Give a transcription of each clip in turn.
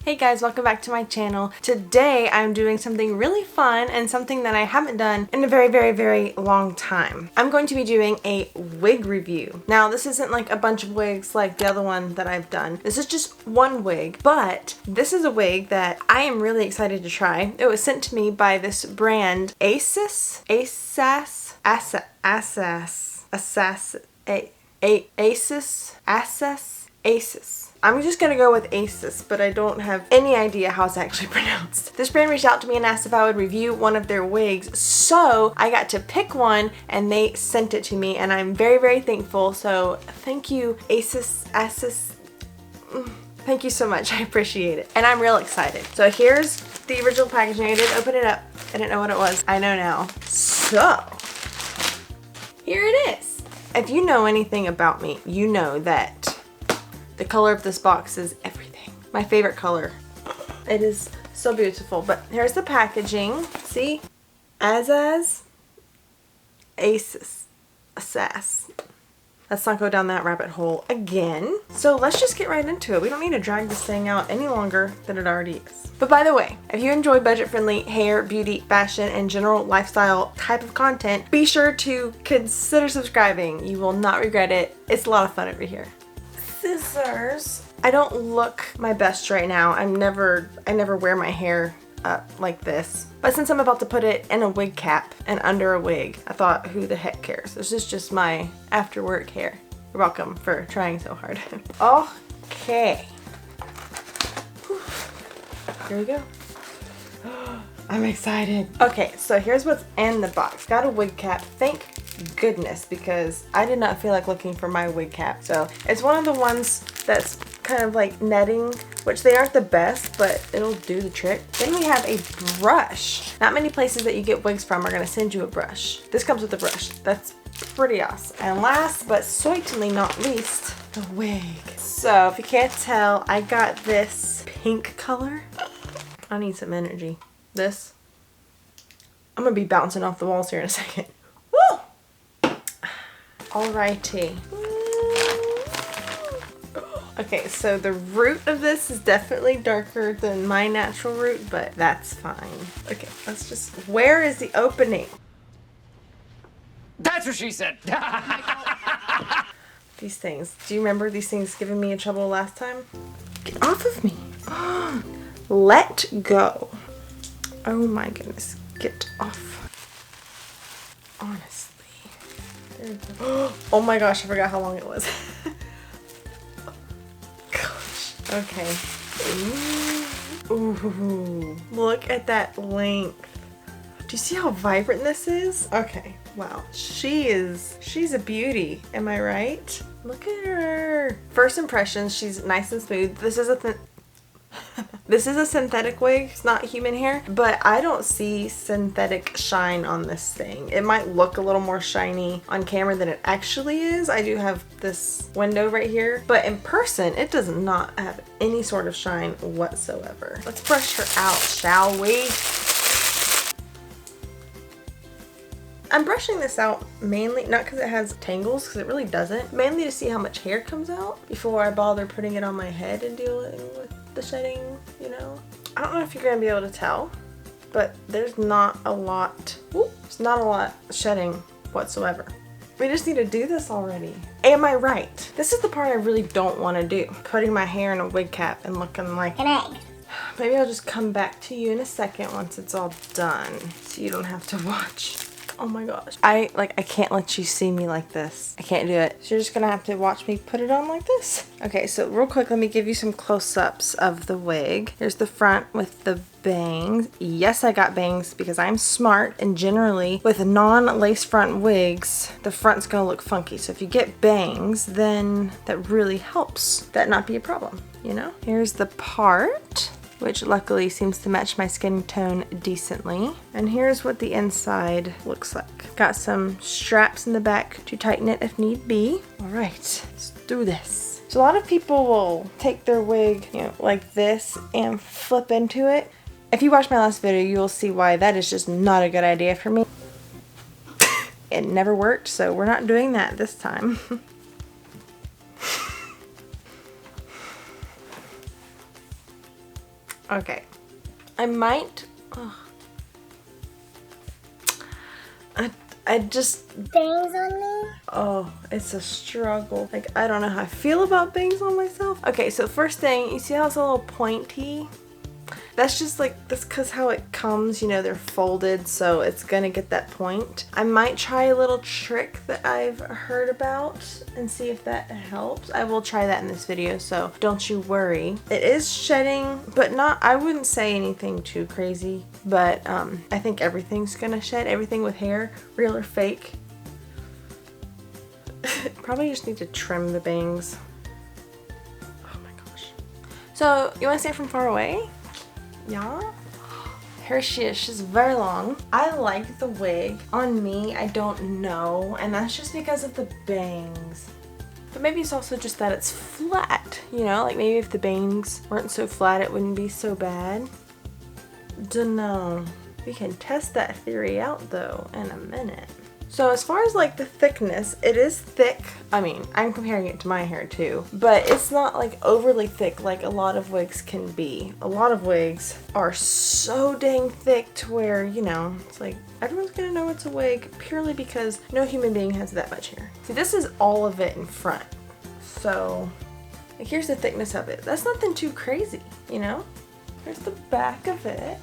Hey guys, welcome back to my channel. Today I'm doing something really fun and something that I haven't done in a very long time. I'm going to be doing a wig review. Now this isn't like a bunch of wigs like the other one that I've done. This is just one wig, but this is a wig that I am really excited to try. It was sent to me by this brand Asas. I'm just gonna go with Asas, but I don't have any idea how it's actually pronounced. This brand reached out to me and asked if I would review one of their wigs, so I got to pick one and they sent it to me, and I'm very thankful. So thank you, Asas. Thank you so much, I appreciate it. And I'm real excited. So here's the original packaging. I did open it up. I didn't know what it was. I know now. So here it is. If you know anything about me, you know that the color of this box is everything. My favorite color. It is so beautiful. But here's the packaging. See? Asas. Asas. Let's not go down that rabbit hole again. So let's just get right into it. We don't need to drag this thing out any longer than it already is. But by the way, if you enjoy budget-friendly hair, beauty, fashion, and general lifestyle type of content, be sure to consider subscribing. You will not regret it. It's a lot of fun over here. Scissors. I don't look my best right now. I never wear my hair up like this. But since I'm about to put it in a wig cap and under a wig, I thought, who the heck cares? This is just my after work hair. You're welcome for trying so hard. Okay. Whew. Here we go. I'm excited. Okay, so here's what's in the box. Got a wig cap. Thank goodness, because I did not feel like looking for my wig cap. So it's one of the ones that's kind of like netting, which they aren't the best, but it'll do the trick. Then we have a brush. Not many places that you get wigs from are going to send you a brush. This comes with a brush. That's pretty awesome. And last but certainly not least, the wig. So if you can't tell, I got this pink color. I need some energy. This. I'm going to be bouncing off the walls here in a second. Woo! Alrighty. Okay, so the root of this is definitely darker than my natural root, but that's fine. Okay, let's just, where is the opening? That's what she said. These things, do you remember these things giving me trouble last time? Get off of me. Let go. Oh my goodness, get off. Honestly. There we go. Oh my gosh, I forgot how long it was. Gosh. Okay. Ooh. Look at that length. Do you see how vibrant this is? Okay. Wow. She's a beauty. Am I right? Look at her. First impressions, she's nice and smooth. This is a synthetic wig, it's not human hair, but I don't see synthetic shine on this thing. It might look a little more shiny on camera than it actually is. I do have this window right here, but in person, it does not have any sort of shine whatsoever. Let's brush her out, shall we? I'm brushing this out mainly, not because it has tangles, because it really doesn't, mainly to see how much hair comes out before I bother putting it on my head and dealing with the shedding, you know. I don't know if you're gonna be able to tell, but there's not a lot shedding whatsoever. We just need to do this already. Am I right? This is the part I really don't want to do, putting my hair in a wig cap and looking like an egg. Maybe I'll just come back to you in a second once it's all done, so you don't have to watch. Oh my gosh. I can't let you see me like this. I can't do it. So you're just gonna have to watch me put it on like this. Okay, so real quick, let me give you some close-ups of the wig. Here's the front with the bangs. Yes, I got bangs because I'm smart, and generally with non-lace front wigs, the front's gonna look funky. So if you get bangs, then that really helps that not be a problem, you know? Here's the part, which luckily seems to match my skin tone decently. And here's what the inside looks like. Got some straps in the back to tighten it if need be. All right, let's do this. So a lot of people will take their wig, you know, like this and flip into it. If you watch my last video, you'll see why that is just not a good idea for me. It never worked, so we're not doing that this time. Okay. I might... Oh. I just... Bangs on me? Oh, it's a struggle. Like, I don't know how I feel about bangs on myself. Okay, so first thing, you see how it's a little pointy? That's just like, that's because how it comes, you know, they're folded, so it's gonna get that point. I might try a little trick that I've heard about and see if that helps. I will try that in this video, so don't you worry. It is shedding, but not, I wouldn't say anything too crazy, but I think everything's gonna shed, everything with hair, real or fake. Probably just need to trim the bangs. Oh my gosh. So, you wanna see it from far away? Yeah. Here she is. She's very long. I like the wig. On me, I don't know. And that's just because of the bangs. But maybe it's also just that it's flat. You know, like maybe if the bangs weren't so flat, it wouldn't be so bad. Dunno. We can test that theory out though in a minute. So as far as like the thickness, it is thick. I mean, I'm comparing it to my hair too, but it's not like overly thick like a lot of wigs can be. A lot of wigs are so dang thick to where, you know, it's like everyone's gonna know it's a wig purely because no human being has that much hair. See, this is all of it in front. So like, here's the thickness of it. That's nothing too crazy, you know? Here's the back of it.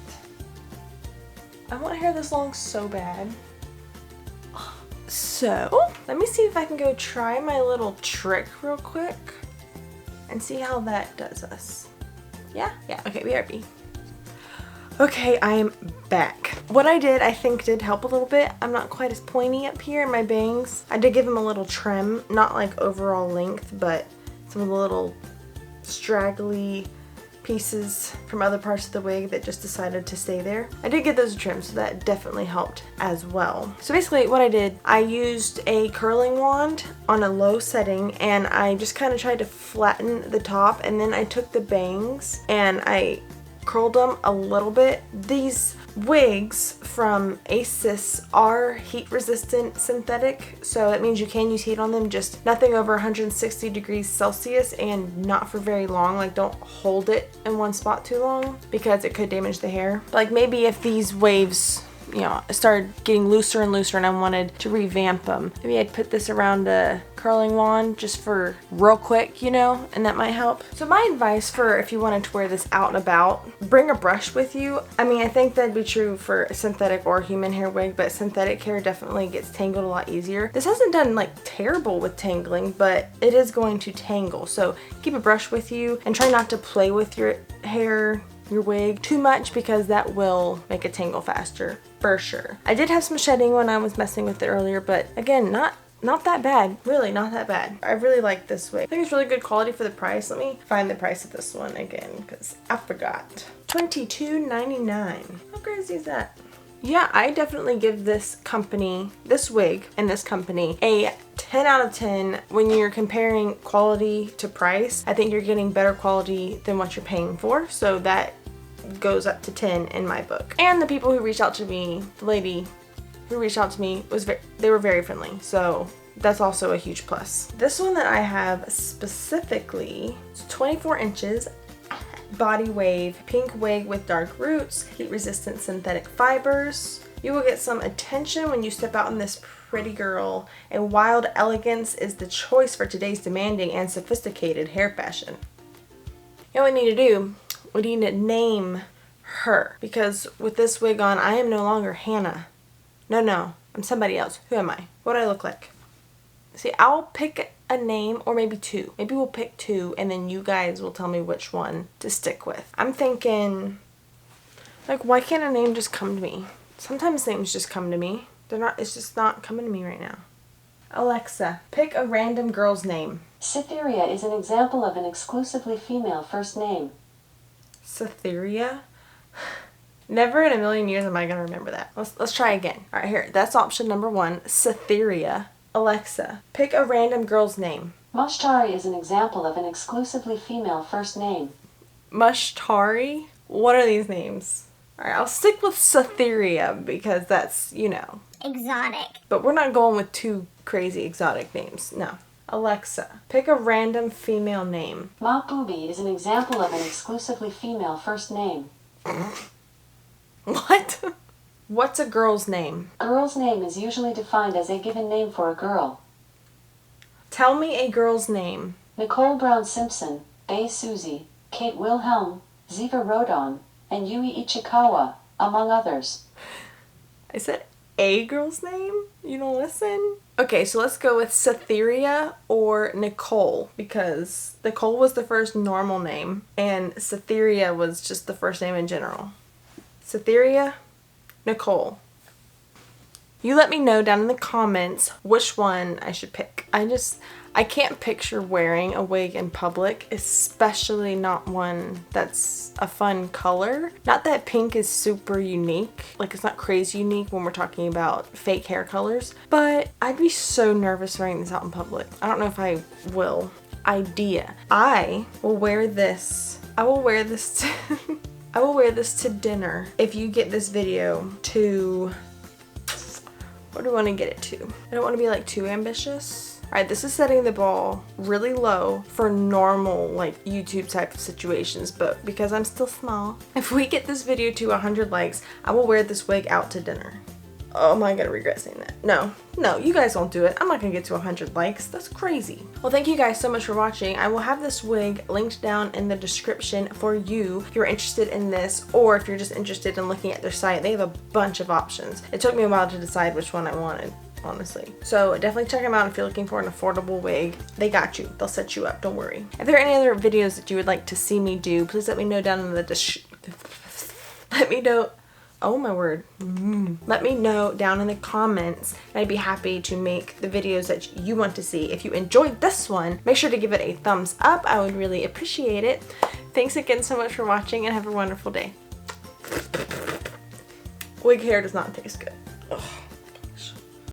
I want hair this long so bad. So, let me see if I can go try my little trick real quick and see how that does us. Yeah, okay, BRB. Okay, I am back. What I did, I think, did help a little bit. I'm not quite as pointy up here in my bangs. I did give them a little trim, not like overall length, but some of the little straggly pieces from other parts of the wig that just decided to stay there. I did get those trimmed, so that definitely helped as well. So basically what I did, I used a curling wand on a low setting and I just kind of tried to flatten the top, and then I took the bangs and I curled them a little bit. These wigs from Asas are heat resistant synthetic, so that means you can use heat on them, just nothing over 160 degrees Celsius and not for very long. Like, don't hold it in one spot too long because it could damage the hair. But like, maybe if these waves, you know, started getting looser and looser and I wanted to revamp them, maybe I'd put this around a curling wand just for real quick, you know, and that might help. So my advice for if you wanted to wear this out and about, bring a brush with you. I mean, I think that'd be true for a synthetic or human hair wig, but synthetic hair definitely gets tangled a lot easier. This hasn't done like terrible with tangling, but it is going to tangle. So keep a brush with you and try not to play with your hair, your wig too much, because that will make it tangle faster for sure. I did have some shedding when I was messing with it earlier, but again, not that bad. Really not that bad. I really like this wig. I think it's really good quality for the price. Let me find the price of this one again because I forgot. $22.99. How crazy is that? Yeah, I definitely give this company, this wig and this company, a 10 out of 10 when you're comparing quality to price. I think you're getting better quality than what you're paying for, so that goes up to 10 in my book. And the people who reached out to me, the lady who reached out to me, they were very friendly, so that's also a huge plus. This one that I have specifically is 24 inches, body wave, pink wig with dark roots, heat resistant synthetic fibers. You will get some attention when you step out in this pretty girl, and wild elegance is the choice for today's demanding and sophisticated hair fashion. You know what we need to do? We need to name her, because with this wig on, I am no longer Hannah. No, I'm somebody else. Who am I? What do I look like? See, I'll pick a name, or maybe two. Maybe we'll pick two and then you guys will tell me which one to stick with. I'm thinking, like, why can't a name just come to me? Sometimes names just come to me. It's just not coming to me right now. Alexa, pick a random girl's name. Cytherea is an example of an exclusively female first name. Cytherea? Never in a million years am I gonna remember that. Let's try again. All right, here. That's option number one. Cytherea. Alexa, pick a random girl's name. Mushtari is an example of an exclusively female first name. Mushtari? What are these names? All right, I'll stick with Cytherea because that's, you know, Exotic. but we're not going with too crazy exotic names. No. Alexa, pick a random female name. Ma Booby is an example of an exclusively female first name. What? What's a girl's name? Girl's name is usually defined as a given name for a girl. Tell me a girl's name. Nicole Brown Simpson, Bae Suzy, Kate Wilhelm, Ziva Rodon, and Yui Ichikawa, among others. I said a girl's name? You don't listen? Okay, so let's go with Cytherea or Nicole, because Nicole was the first normal name and Cytherea was just the first name in general. Cytherea, Nicole. You let me know down in the comments which one I should pick. I can't picture wearing a wig in public, especially not one that's a fun color. Not that pink is super unique, like it's not crazy unique when we're talking about fake hair colors, but I'd be so nervous wearing this out in public. I don't know if I will. Idea. I will wear this to dinner if you get this video to, what do I want to get it to? I don't want to be like too ambitious. Alright, this is setting the ball really low for normal like YouTube type of situations, but because I'm still small, if we get this video to 100 likes, I will wear this wig out to dinner. Oh, am I gonna regret saying that? No, you guys won't do it. I'm not gonna get to 100 likes. That's crazy. Well, thank you guys so much for watching. I will have this wig linked down in the description for you if you're interested in this, or if you're just interested in looking at their site. They have a bunch of options. It took me a while to decide which one I wanted, honestly. So definitely check them out if you're looking for an affordable wig. They got you. They'll set you up. Don't worry. If there are any other videos that you would like to see me do, please let me know down in the let me know. Oh my word. Let me know down in the comments, and I'd be happy to make the videos that you want to see. If you enjoyed this one, make sure to give it a thumbs up. I would really appreciate it. Thanks again so much for watching, and have a wonderful day. Wig hair does not taste good. Ugh.